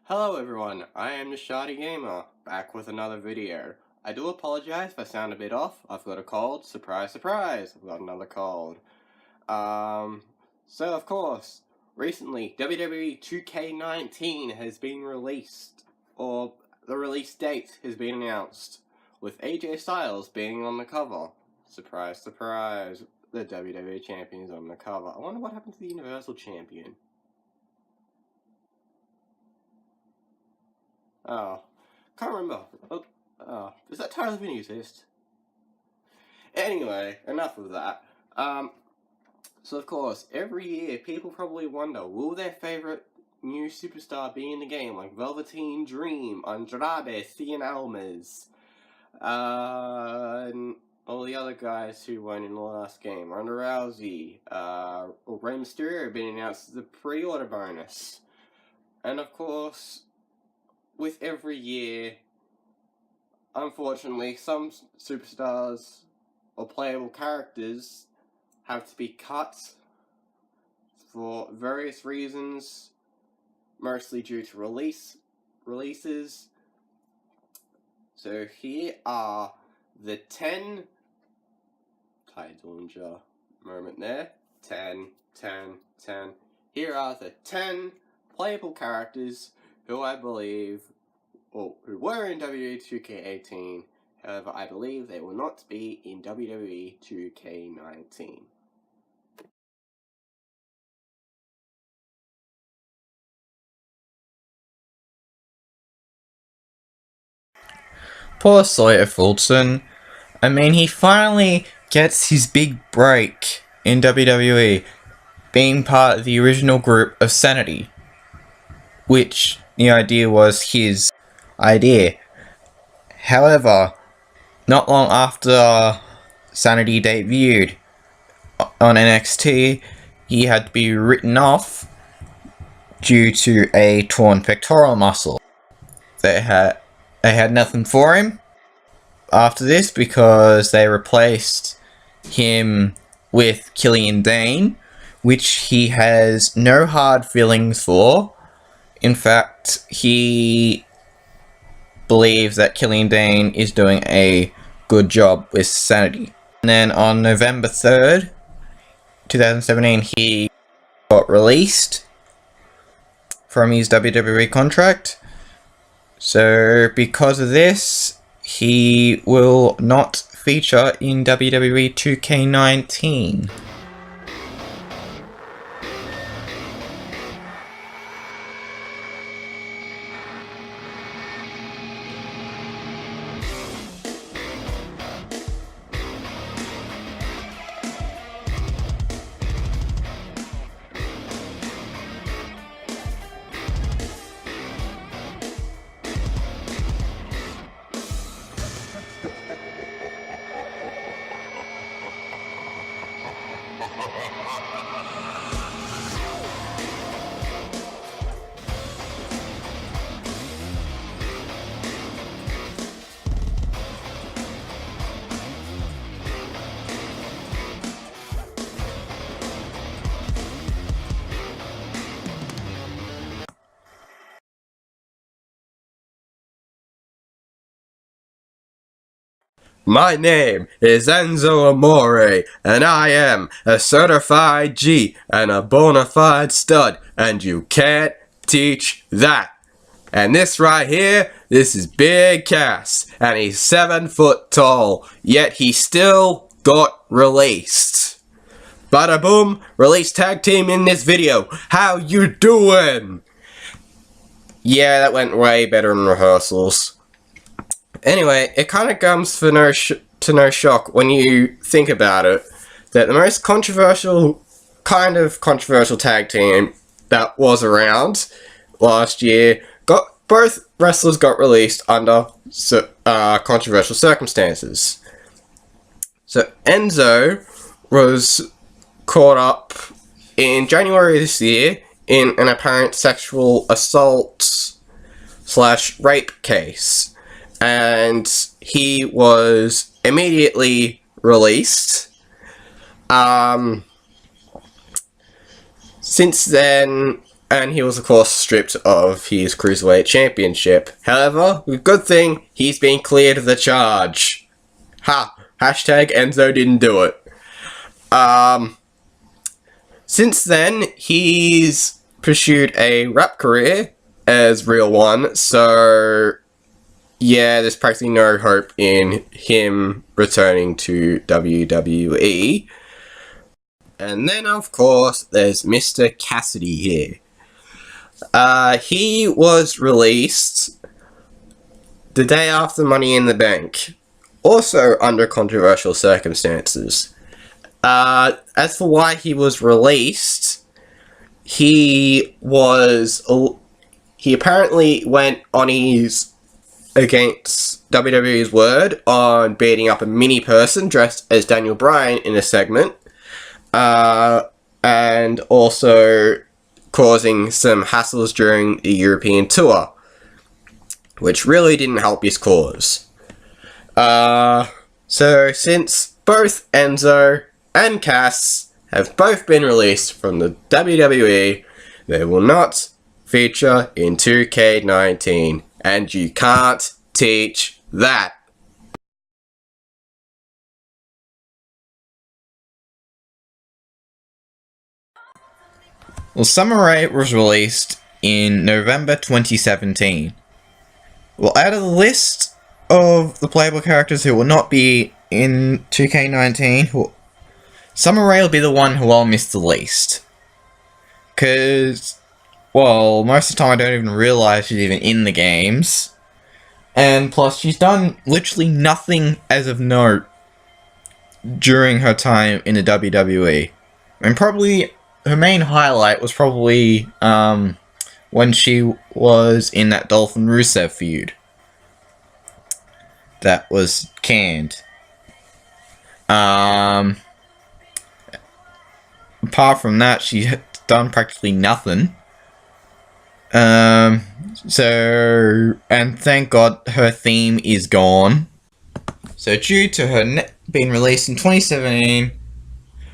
Hello everyone, I am the Shardy Gamer, back with another video. I do apologize if I sound a bit off. I've got a cold. Surprise, surprise, I've got another cold. So of course, recently WWE2k19 has been released, or the release date has been announced, with AJ Styles being on the cover. Surprise, surprise, the WWE Champion is on the cover. I wonder what happened to the Universal Champion. Oh, can't remember. Is that Tyler Vinny's test? Anyway, enough of that. So of course, every year people probably wonder, will their favorite new superstar be in the game, like Velveteen Dream, Andrade, Cien Almas, and all the other guys who won in the last game, Ronda Rousey, Rey Mysterio have been announced as the pre-order bonus, and of course, with every year, unfortunately, some superstars or playable characters have to be cut for various reasons, mostly due to releases. So here are the 10 Dillinger moment there. 10. Here are the 10 playable characters who I believe, or who were in WWE2k18, however I believe they will not be in WWE2k19. Poor Sawyer Fulton. I mean, he finally gets his big break in WWE, being part of the original group of Sanity, which the idea was his idea. However, not long after Sanity debuted on NXT, he had to be written off due to a torn pectoral muscle. They had nothing for him after this because they replaced him with Killian Dane, which he has no hard feelings for. In fact, he believes that Killian Dane is doing a good job with Sanity. And then on November 3rd, 2017, he got released from his WWE contract. So because of this, he will not feature in WWE 2k19. My name is Enzo Amore, and I am a certified G and a bona fide stud, and you can't teach that. And this right here, this is Big Cass, and he's 7 foot tall, yet he still got released. Bada boom, release tag team in this video. How you doing? Yeah, that went way better in rehearsals. Anyway, it kind of comes to no shock when you think about it, that the most controversial tag team that was around last year, both wrestlers got released under controversial circumstances. So Enzo was caught up in January this year in an apparent sexual assault / rape case, and he was immediately released. Since then, and he was of course stripped of his Cruiserweight Championship. However, good thing, he's been cleared of the charge. Ha! Hashtag Enzo didn't do it. Since then, he's pursued a rap career as Real One, so yeah, there's practically no hope in him returning to WWE. And then, of course, there's Mr. Cassidy here. He was released the day after Money in the Bank, also under controversial circumstances. As for why he was released, he apparently went on his against WWE's word on beating up a mini person dressed as Daniel Bryan in a segment, and also causing some hassles during the European tour, which really didn't help his cause. So since both Enzo and Cass have both been released from the WWE, they will not feature in 2K19, and you can't teach that. Well, Summer Rae was released in November 2017. Well, out of the list of the playable characters who will not be in 2K19, Summer Rae will be the one who I'll miss the least. Because, well, most of the time I don't even realise she's even in the games. And plus, she's done literally nothing as of note during her time in the WWE. And probably her main highlight was probably when she was in that Dolphin Rusev feud that was canned. Apart from that, she's done practically nothing. And thank God her theme is gone. So due to her being released in 2017,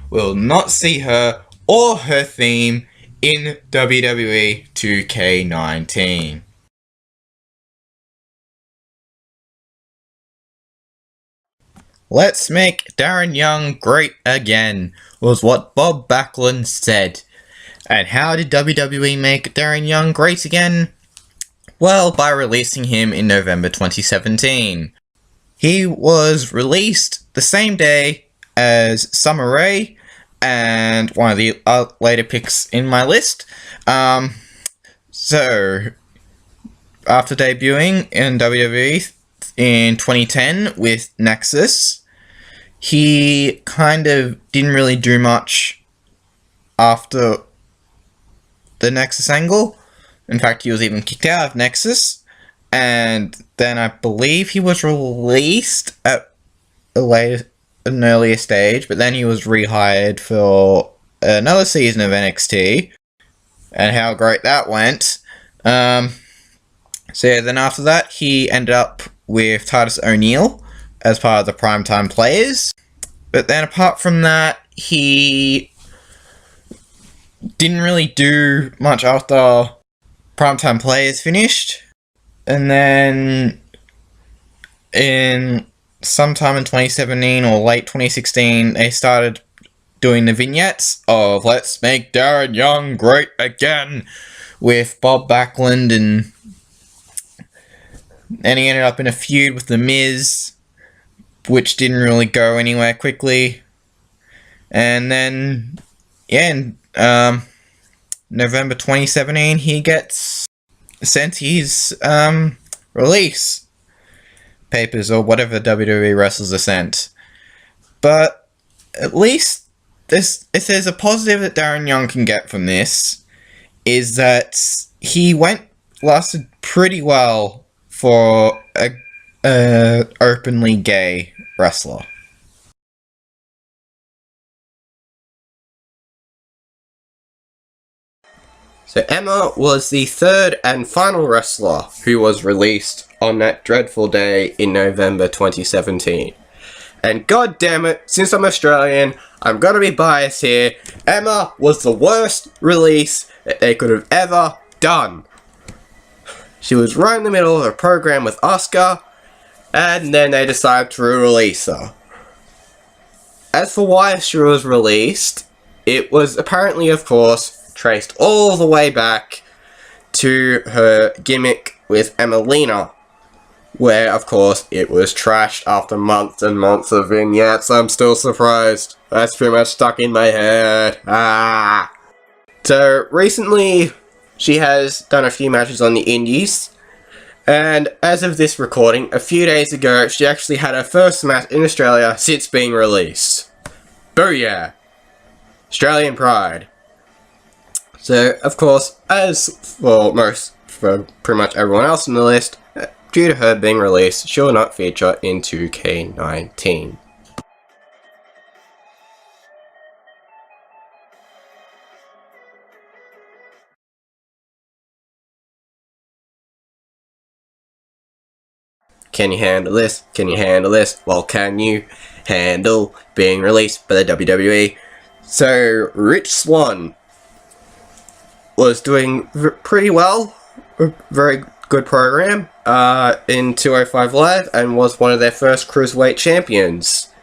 we'll not see her or her theme in WWE 2K19. Let's make Darren Young great again, was what Bob Backlund said. And how did WWE make Darren Young great again? Well, by releasing him in November 2017. He was released the same day as Summer Rae, and one of the later picks in my list. So, after debuting in WWE in 2010 with Nexus, he kind of didn't really do much after the Nexus angle. In fact, he was even kicked out of Nexus, and then I believe he was released at an earlier stage, but then he was rehired for another season of NXT, and how great that went. So yeah, then after that, he ended up with Titus O'Neil as part of the Primetime Players. But then apart from that, he didn't really do much after Primetime Players finished. And then sometime in 2017 or late 2016, they started doing the vignettes of Let's Make Darren Young Great Again with Bob Backlund, and he ended up in a feud with The Miz, which didn't really go anywhere quickly. And then, yeah, in November 2017, he gets sent his release papers, or whatever WWE wrestlers are sent. But at least if there's a positive that Darren Young can get from this, is that he lasted pretty well for a openly gay wrestler. So Emma was the third and final wrestler who was released on that dreadful day in November 2017. And god damn it, since I'm Australian, I'm gonna be biased here. Emma was the worst release that they could have ever done. She was right in the middle of a program with Oscar, and then they decided to release her. As for why she was released, it was apparently, of course, traced all the way back to her gimmick with Emelina, where, of course, it was trashed after months and months of vignettes. I'm still surprised. That's pretty much stuck in my head. So, recently, she has done a few matches on the indies, and as of this recording, a few days ago, she actually had her first match in Australia since being released. Booyah! Australian pride. So, of course, as for pretty much everyone else on the list, due to her being released, she will not feature in 2K19. Can you handle this? Can you handle this? Well, can you handle being released by the WWE? So, Rich Swann was doing pretty well, a very good program in 205 Live, and was one of their first Cruiserweight champions.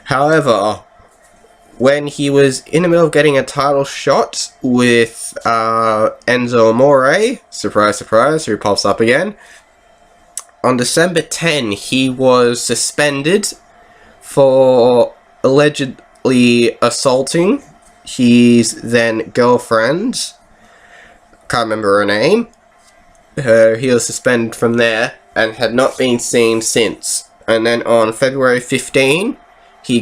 However, when he was in the middle of getting a title shot with Enzo Amore, surprise surprise, who pops up again, on December 10, he was suspended for allegedly assaulting his then girlfriend. Can't remember her name. He was suspended from there and had not been seen since. And then on February 15, he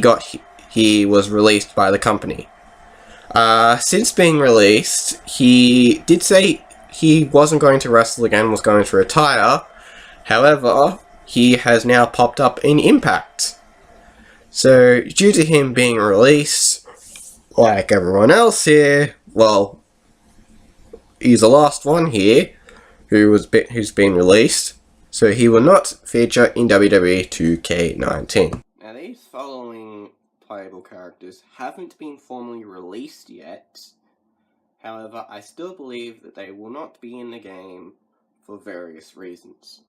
was released by the company. Since being released, he did say he wasn't going to wrestle again, was going to retire. However, he has now popped up in Impact. So, due to him being released, like everyone else here, well, he's the last one here who's been released, so he will not feature in WWE2k19. Now, these following playable characters haven't been formally released yet. However, I still believe that they will not be in the game for various reasons.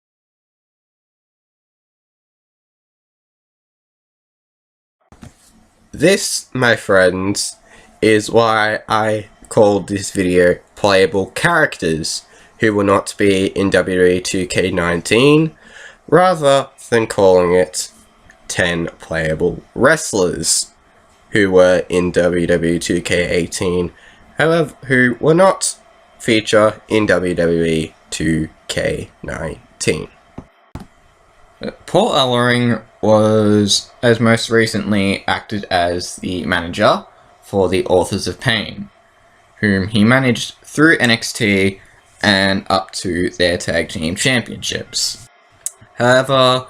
This, my friends, is why I called this video Playable Characters who will not be in WWE2k19, rather than calling it 10 Playable Wrestlers who were in WWE2k18, however, who will not feature in WWE2k19. Paul Ellering has most recently acted as the manager for the Authors of Pain, whom he managed through NXT and up to their tag team championships. However,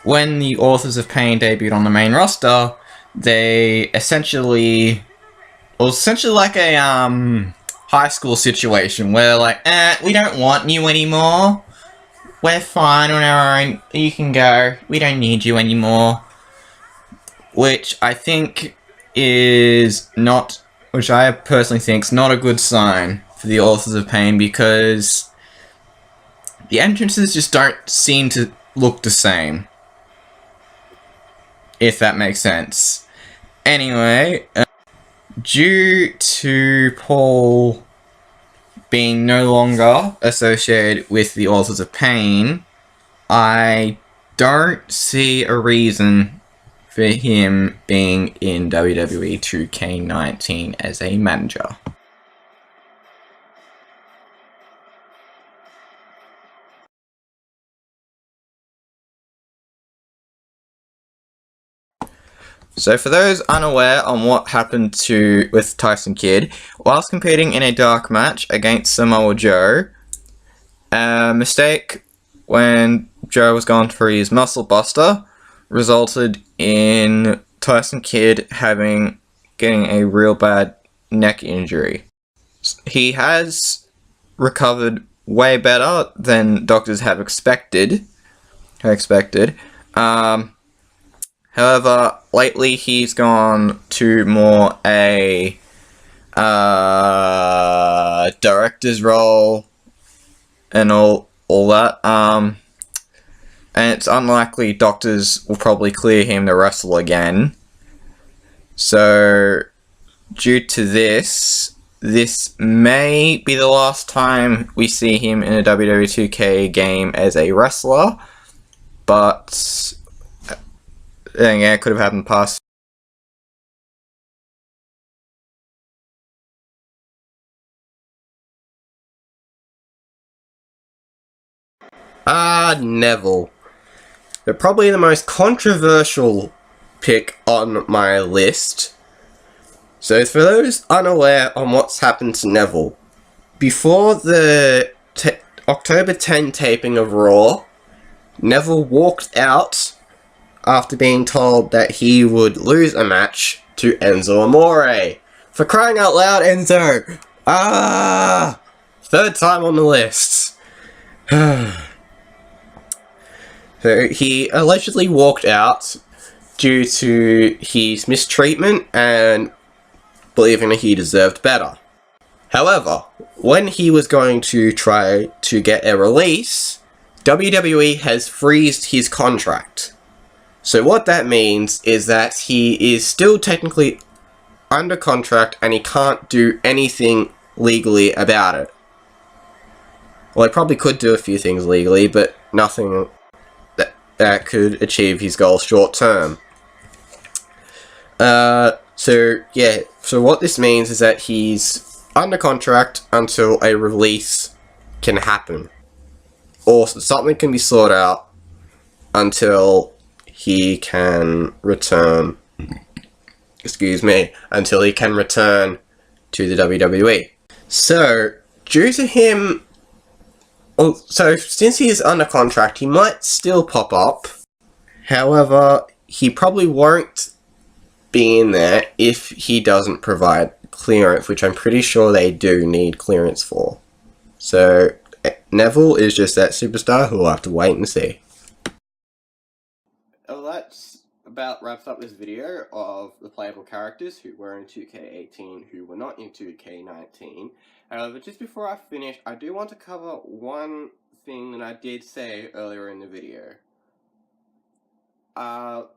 when the Authors of Pain debuted on the main roster, they essentially like a high school situation where like, we don't want you anymore. We're fine on our own. You can go. We don't need you anymore. Which I personally think is not a good sign for the Authors of Pain, because the entrances just don't seem to look the same. If that makes sense. Anyway, due to Paul being no longer associated with the Authors of Pain, I don't see a reason for him being in WWE 2K19 as a manager. So for those unaware on what happened with Tyson Kidd, whilst competing in a dark match against Samoa Joe, a mistake when Joe was going for his muscle buster resulted in Tyson Kidd getting a real bad neck injury. He has recovered way better than doctors have expected. However, lately he's gone to more a director's role and all that. And it's unlikely doctors will probably clear him to wrestle again. So, due to this may be the last time we see him in a WWE2k game as a wrestler. But, yeah, it could have happened past. Neville. They're probably the most controversial pick on my list. So for those unaware on what's happened to Neville, before the October 10 taping of Raw, Neville walked out after being told that he would lose a match to Enzo Amore. For crying out loud, Enzo! Third time on the list. So he allegedly walked out due to his mistreatment and believing that he deserved better. However, when he was going to try to get a release, WWE has freezed his contract. So what that means is that he is still technically under contract and he can't do anything legally about it. Well, he probably could do a few things legally, but nothing that could achieve his goal short term. So what this means is that he's under contract until a release can happen. Or something can be sorted out until he can return, until he can return to the WWE. So, due to him, since he is under contract, he might still pop up. However, he probably won't be in there if he doesn't provide clearance, which I'm pretty sure they do need clearance for. So, Neville is just that superstar who we'll have to wait and see. Well, that's about wraps up this video of the playable characters who were in 2k18, who were not in 2k19. However, just before I finish, I do want to cover one thing that I did say earlier in the video.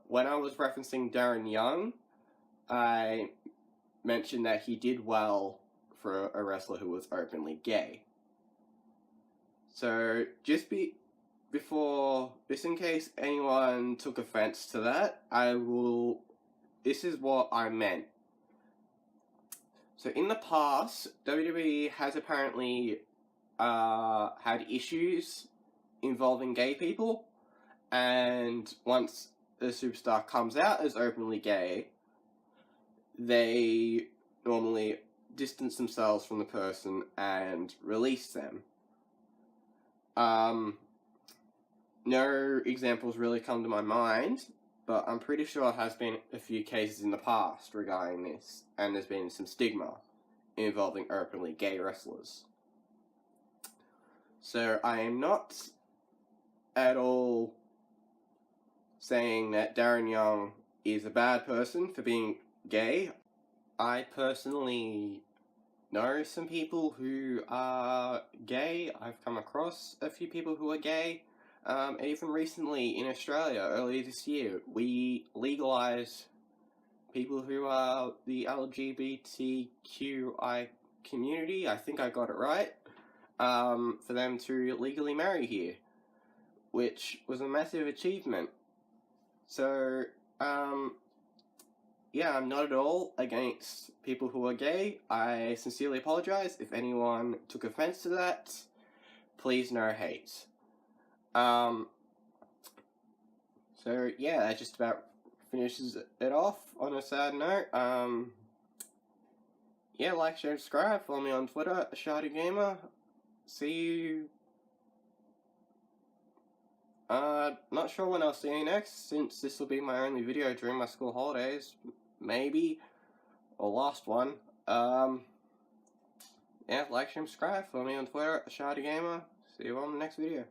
When I was referencing Darren Young, I mentioned that he did well for a wrestler who was openly gay. So, before this, in case anyone took offense to that, this is what I meant. So in the past, WWE has apparently had issues involving gay people, and once a superstar comes out as openly gay, they normally distance themselves from the person and release them. No examples really come to my mind, but I'm pretty sure there has been a few cases in the past regarding this, and there's been some stigma involving openly gay wrestlers. So I am not at all saying that Darren Young is a bad person for being gay. I personally know some people who are gay. I've come across a few people who are gay. Even recently in Australia, earlier this year, we legalised people who are the LGBTQI community, I think I got it right, for them to legally marry here, which was a massive achievement. So, yeah, I'm not at all against people who are gay. I sincerely apologise if anyone took offence to that. Please no hate. So yeah, that just about finishes it off on a sad note. Yeah, like, share, subscribe, follow me on Twitter, Shardy Gamer. See you. Not sure when I'll see you next, since this will be my only video during my school holidays. Maybe. Or last one. Yeah, like, share, subscribe, follow me on Twitter, Shardy Gamer. See you on the next video.